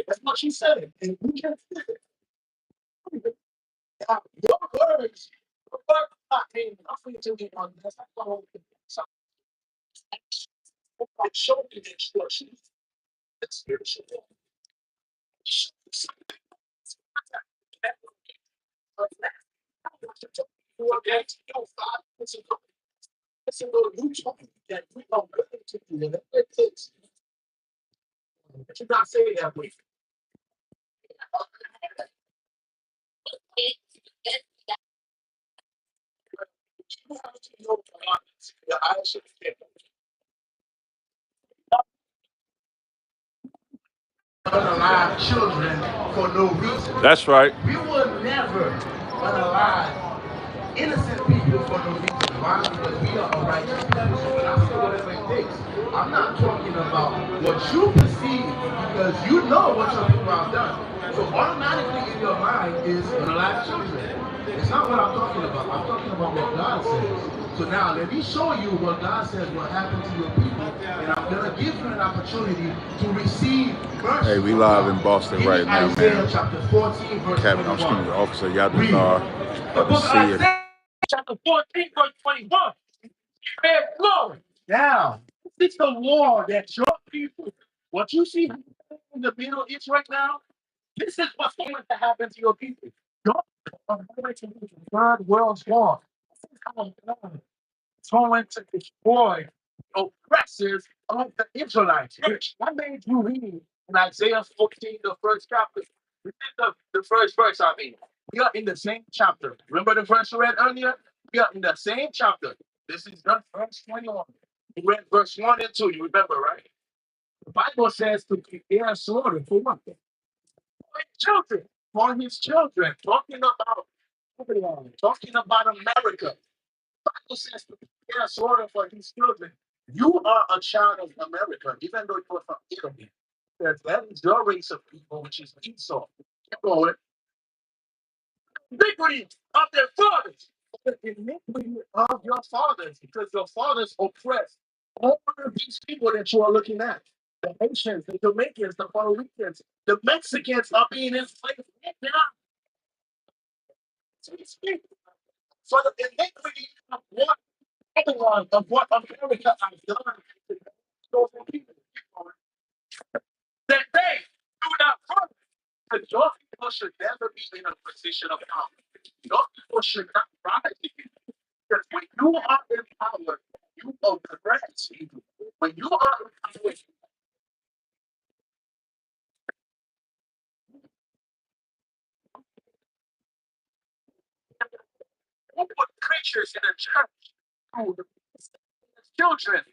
That's what she said. And we can't feel it. Your words, I mean, I'm free to be on this. I showed you the instructions. It's spiritual. Listen to you talking that we are willing to do whatever it takes. But you're not saying that way. You have to know God. Your eyes should be unalive children for no reason. That's right. We will never unalive innocent people for no reason. Why? Because we are a righteous people. So when I say whatever it takes, I'm not talking about what you perceive because you know what your people have done. So automatically in your mind is unalive children. It's not what I'm talking about. I'm talking about what God says. So now let me show you what God says will happen to your people, and I'm gonna give you an opportunity to receive mercy. Hey, we live in Boston right now, man. Chapter 14, verse Captain, 21. excuse me, Officer Yaduzar. About to see it. Chapter 14, verse 21. Glory. Now, this is the war that your people, what you see in the Middle East right now, this is what's going to happen to your people. Your people are going to lose the third world's war. This is how God is going to destroy the oppressors of the Israelites, which I made you read in Isaiah 14, the first chapter. This is the first verse, I mean. We are in the same chapter. Remember the verse you read earlier? We are in the same chapter. This is not verse 21. We read verse 1 and 2. You remember, right? The Bible says to prepare a sword for what? For his children. For his children. Talking about Babylon. Talking about America. The Bible says to prepare a sword for his children. You are a child of America, even though you're from Italy. That is your race of people, which is Esau. Keep going. Iniquity of their fathers. The iniquity of your fathers, because your fathers oppressed all of these people that you are looking at. The Haitians, the Jamaicans, the Puerto Ricans, the Mexicans are being enslaved right now. So we speak for the iniquity of what Babylon, of what America has done to those people. That they do not come. Because your people should never be in a position of power. Your people should not rise again. Because when you are in power, you oppress people. When you are in power, you put creatures in a church. Children.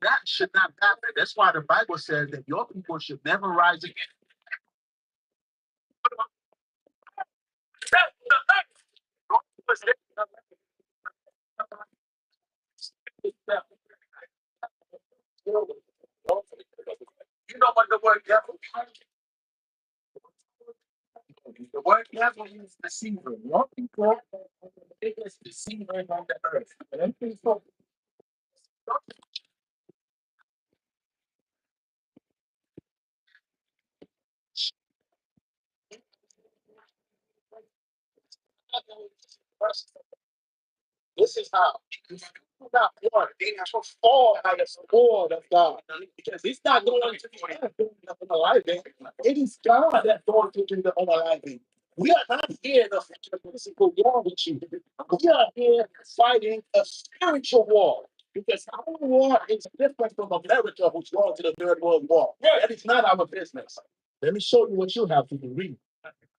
That should not happen. That's why the Bible says that your people should never rise again. You know what the word devil means? The word devil means deceiver. Your people are the biggest deceiver on the earth. And them people, this is how. You're not born. They have to fall by the sword of God. Because it's not going to be the unaliving. It is God that's going to do the unaliving. We are not here to fight a physical war with you. We are here fighting a spiritual war. Because our war is different from America, who's going to the Third World War. That is not our business. Let me show you what you have to do. Read.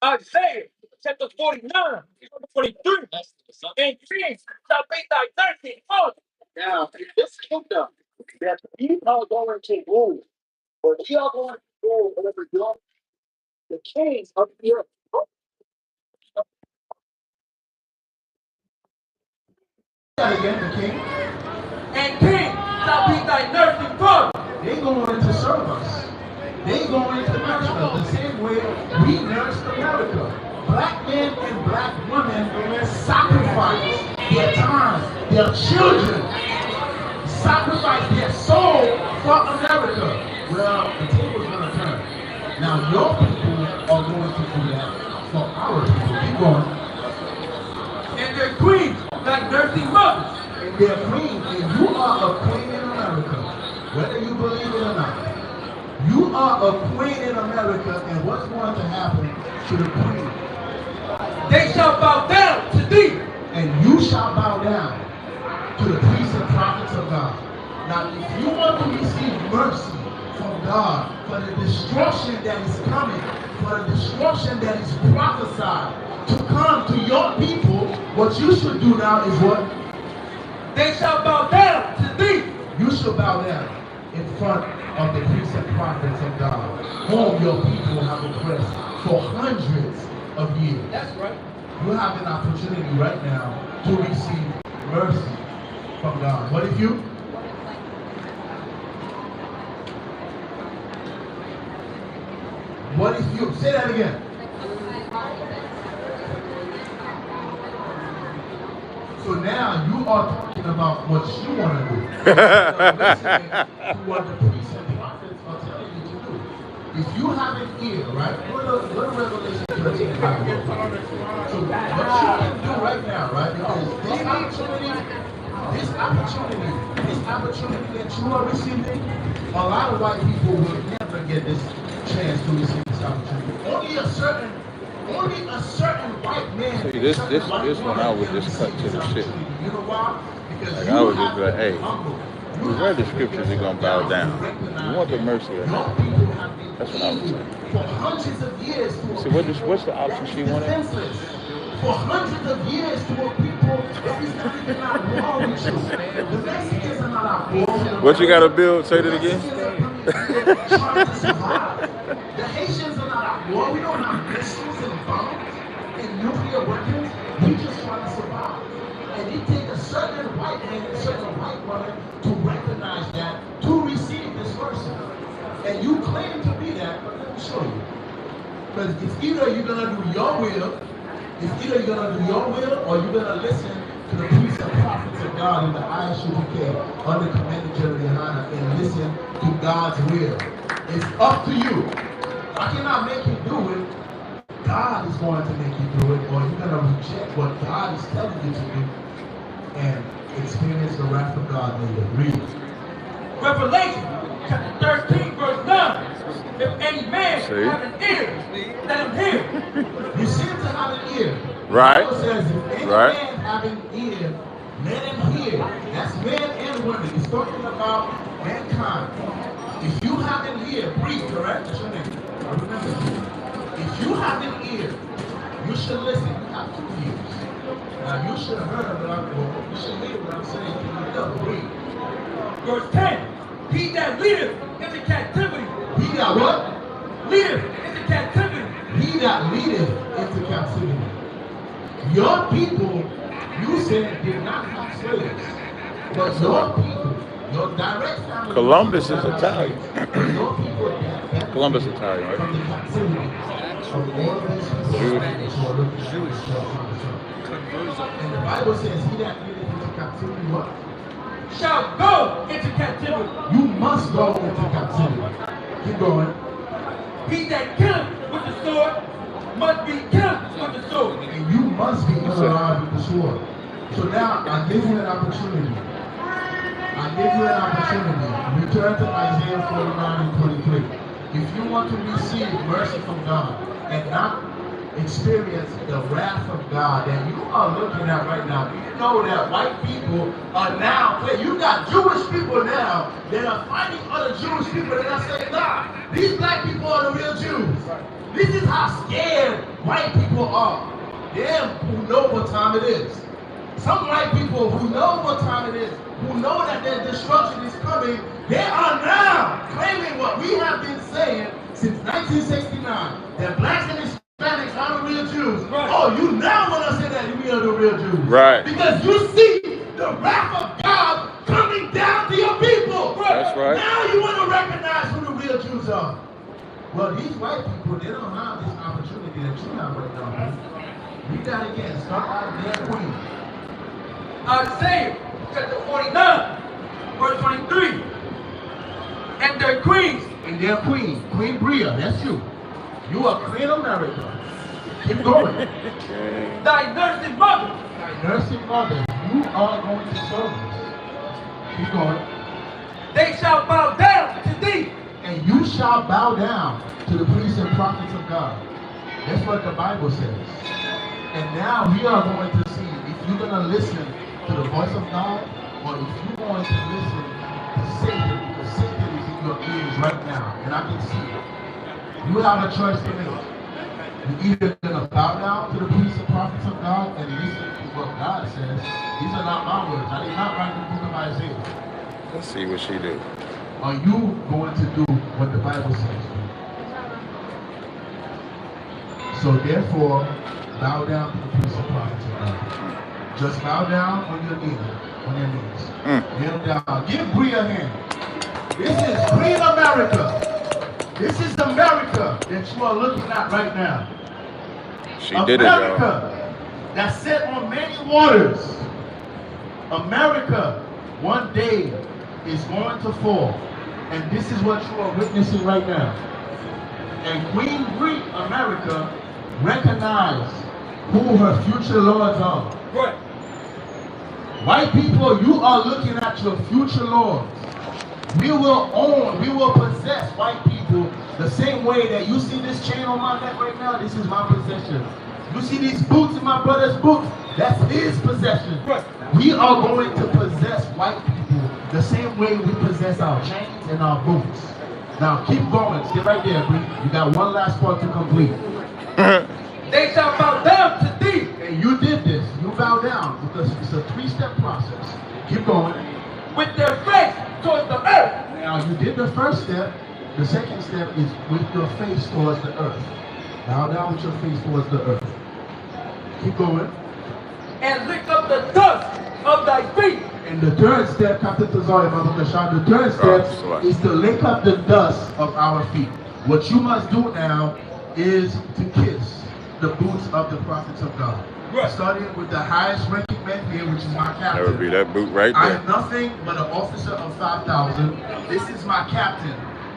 Isaiah chapter 49, 43, and Kings chapter 13. Now, in this kingdom that we are going to rule, or we are going to rule over the kings of the earth. Again, the king. And king shall be thy nursing father. They going to serve us. They going to nurse us the same way we nursed America. Black men and black women sacrifice their time, their children, sacrifice their soul Well, the table's going to turn. Now, your people are going to do that for our people. Keep going. And their queens, like nursing mothers. And their queen, and you are a queen in America, whether you believe it or not. You are a queen in America, and what's going to happen to the queen? They shall bow down to thee. And you shall bow down to the priests and prophets of God. Now, if you want to receive mercy from God for the destruction that is coming, for the destruction that is prophesied to come to your people, what you should do now is what? They shall bow down to thee. You shall bow down in front of the priests and prophets of God, whom your people have oppressed for hundreds of years. That's right. You have an opportunity right now to receive mercy from God. What if you? What if you? Say that again. So now you are talking about what you want to do. Listening to what the priests and prophets are telling you to do. If you have an ear, right? Go to Revelation 13. So what you can do right now, right? Because this opportunity that you are receiving, a lot of white people will never get this chance to receive this opportunity. Only a certain white man. See, this one I would just cut to the shit. You know why? Because Like I would just be like, hey, you read the scriptures, they're gonna bow down. You want the mercy of God. That's what I would say. For hundreds of years. See, what's the option she wanted? For hundreds of years to a people that is not even at war with you. The Mexicans are not at war with you. What you gotta build? Say that again. Trying to survive. The Haitians are not at war. We don't have missiles and bombs and nuclear weapons. We just trying to survive. And it takes a certain white man and a certain white woman to recognize that, to receive this mercy. And you claim to be that, but let me show you. Because it's either you're gonna do your will, or you're gonna listen to the priests and prophets of God in the ISUPK under Commander Jerry Hanna and listen to God's will. It's up to you. I cannot make you do it. God is going to make you do it, or you're gonna reject what God is telling you to do and experience the wrath of God later. Read. Revelation chapter 13, verse 9. If any man have an ear, let him hear. You seem to have an ear. Right. The Bible says, if any man have an ear, let him hear. That's men and women. He's talking about mankind. If you have an ear, breathe, correct? That's your name. I remember. If you have an ear, you should listen. You have 2 ears. Now you should hear what I'm you should hear what I'm saying. You know, breathe. Verse 10. He that leadeth into captivity. He that what? Leadeth into captivity. He that leadeth into captivity. Your people, you said, did not have slaves. But your people, your direct family. Columbus is Italian. Your people Columbus is Italian, right? from the captivity of all these people. Jewish. And the Bible says, he that leadeth into captivity, what? Shall go into captivity. You must go into captivity. Keep going. He that killeth with the sword must be killed with the sword. And you must be alive with the sword. So now I give you an opportunity. Return to Isaiah 49 and 23. If you want to receive mercy from God and not experience the wrath of God that you are looking at right now, you know that white people are now, you got Jewish people now that are fighting other Jewish people that are saying, nah, these black people are the real Jews. This is how scared white people are. Them who know what time it is. Some white people who know what time it is, who know that their destruction is coming, they are now claiming what we have been saying since 1969, that blacks and Hispanics are the real Jews. Right. Oh, you now want to say that we are the real Jews. Right. Because you see the wrath of God coming down to your people. That's right. Now you want to recognize who the real Jews are. Well, these white people, they don't have this opportunity that you have right now. Man. Read that again. Start out their queen. Isaiah chapter 49, verse 23. And their queens And their queen, Queen Bria, that's you. You are Queen America. Keep going. Thy nursing mother. Thy nursing mother, you are going to service. Keep going. They shall bow down to thee. And you shall bow down to the priests and prophets of God. That's what the Bible says. And now we are going to see if you're going to listen to the voice of God or if you're going to listen to Satan, because Satan is in your ears right now. And I can see it. You have a choice to make. You're either going to bow down to the priests and prophets of God and listen to what God says. These are not my words. I did not write the book of Isaiah. Let's see what she do. Are you going to do what the Bible says? So therefore, bow down to the priests and prophets of God. Just bow down on your knees. Kneel down. Give Brie a hand. This is Green America. This is America that you are looking at right now. She did it, y'all. America that's set on many waters. America one day is going to fall. And this is what you are witnessing right now. And Queen Brie America recognized who her future lords are. Right. White people, you are looking at your future lords. We will own, we will possess white people the same way that you see this chain on my neck right now. This is my possession. You see these boots in my brother's boots? That's his possession. Right. We are going to possess white people the same way we possess our chains and our boots. Now keep going. Stay right there, Brie. You got one last part to complete. They shall bow down to thee. And you did this. You bow down because it's a three-step process. Keep going. With their face towards the earth. Now you did the first step. The second step is with your face towards the earth. Bow down with your face towards the earth. Keep going. And lick up the dust of thy feet. And the third step, Captain Tazaryach, the third step is to lick up the dust of our feet. What you must do now is to kiss the boots of the prophets of God. Right. Starting with the highest ranking man here, which is my captain. That would be that boot right there. I am nothing but an officer of 5,000. This is my captain.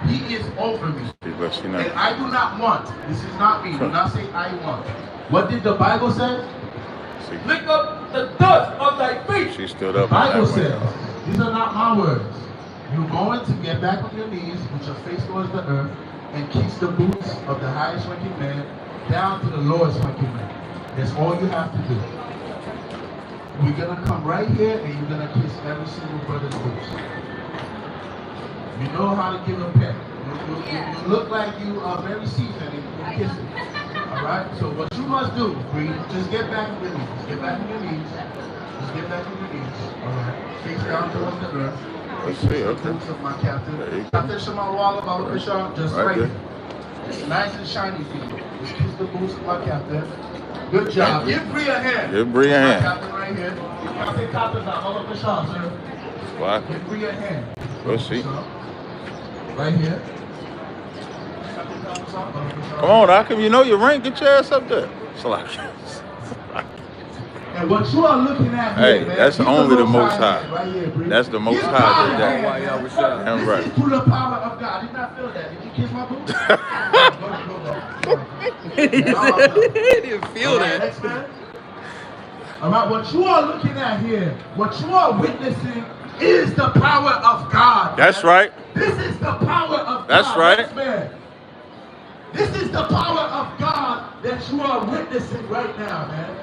He is over me. And I do not want. This is not me. Do not say I want. What did the Bible say? Lick up the dust of thy feet. She stood up. The Bible says, these are not my words. You're going to get back on your knees with your face towards the earth and kiss the boots of the highest ranking man down to the lowest ranking man. That's all you have to do. We're going to come right here and you're going to kiss every single brother's boots. You know how to give a pet. You look like you are very seasoned in kissing. Alright? So what you must do, Bree, just get back on your knees. Get back on your knees. Just get back on your knees. Alright? Face down towards the earth. Let's see, okay. Boots of my captain. Captain Shamawala, Baba Bishop, just right here. It's nice and shiny for you. Just kiss the boots of my captain. Good job. Give Bree a hand. Give Bree a hand. Captain right here. Captain Captain's out. Baba Bishop, sir. What? Give Bree a hand. Let's see. Right here. Come on, how come you know your rank? Get your ass up there. And what you are looking at hey, here, man, that's only the Most High. Right here, that's the Most High. Damn right. This is through the power of God. I did not feel that. Did you kiss my boots? He didn't feel that. Next man. All right, what you are looking at here, what you are witnessing is the power of God. That's man. right. This is the power of That's God. right. Next man. This is the power of God that you are witnessing right now, man.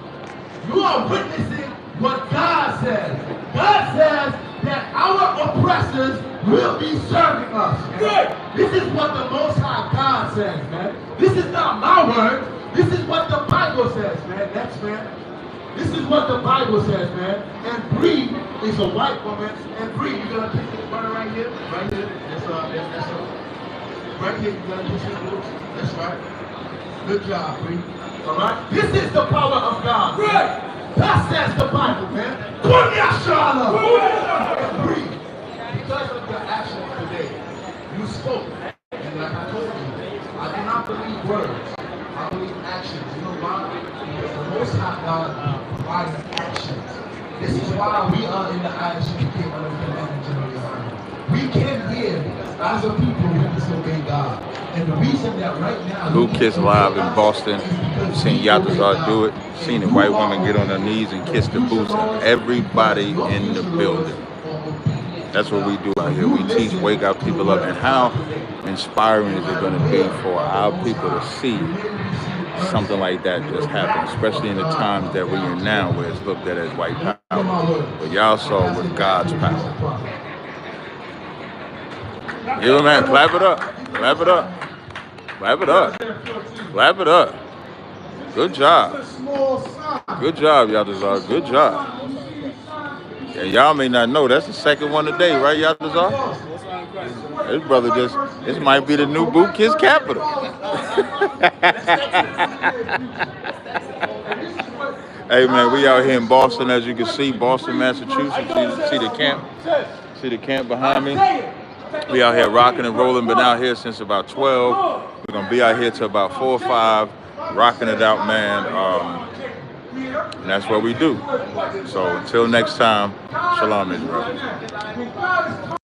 You are witnessing what God says. God says that our oppressors will be serving us. Man. This is what the Most High God says, man. This is not my word. This is what the Bible says, man. Next, man. This is what the Bible says, man. And Bree is a white woman. And Bree, you're going to kiss this brother right here. Right here. That's right here, you're going to kiss his boots. That's right. Good job, Bree. All right? This is the power of God. Right. That says the Bible, man. And Bree, because of your actions today, you spoke. And like I told you, I do not believe words. I believe actions. You know why? Because the Most High God provides actions. This is why we are in the ISUPK under the command of General. We came here because As a people, we disobey God. And the reason that right now... Blue Kiss Live in Boston. Seen Yatazar do it. Seen the white woman get on her knees and kiss the boots of everybody in the building. That's what we do out here. We teach, wake our people up. And how inspiring is it going to be for our people to see something like that just happen, especially in the times that we're in now, where it's looked at as white power. But y'all saw with God's power. Yeah, man, clap it up. Clap it up. Clap it up. Clap it up. Good job. Good job, Yatazar. Good job. Yeah, y'all may not know, that's the second one today, right, Yatazar? This brother this might be the new Boot Kiss capital. Hey, man, we out here in Boston, as you can see, Boston, Massachusetts. See the camp? See the camp behind me? We out here rocking and rolling, been out here since about 12. We're going to be out here till about 4 or 5, rocking it out, man. And that's what we do. So until next time, shalom, Israel.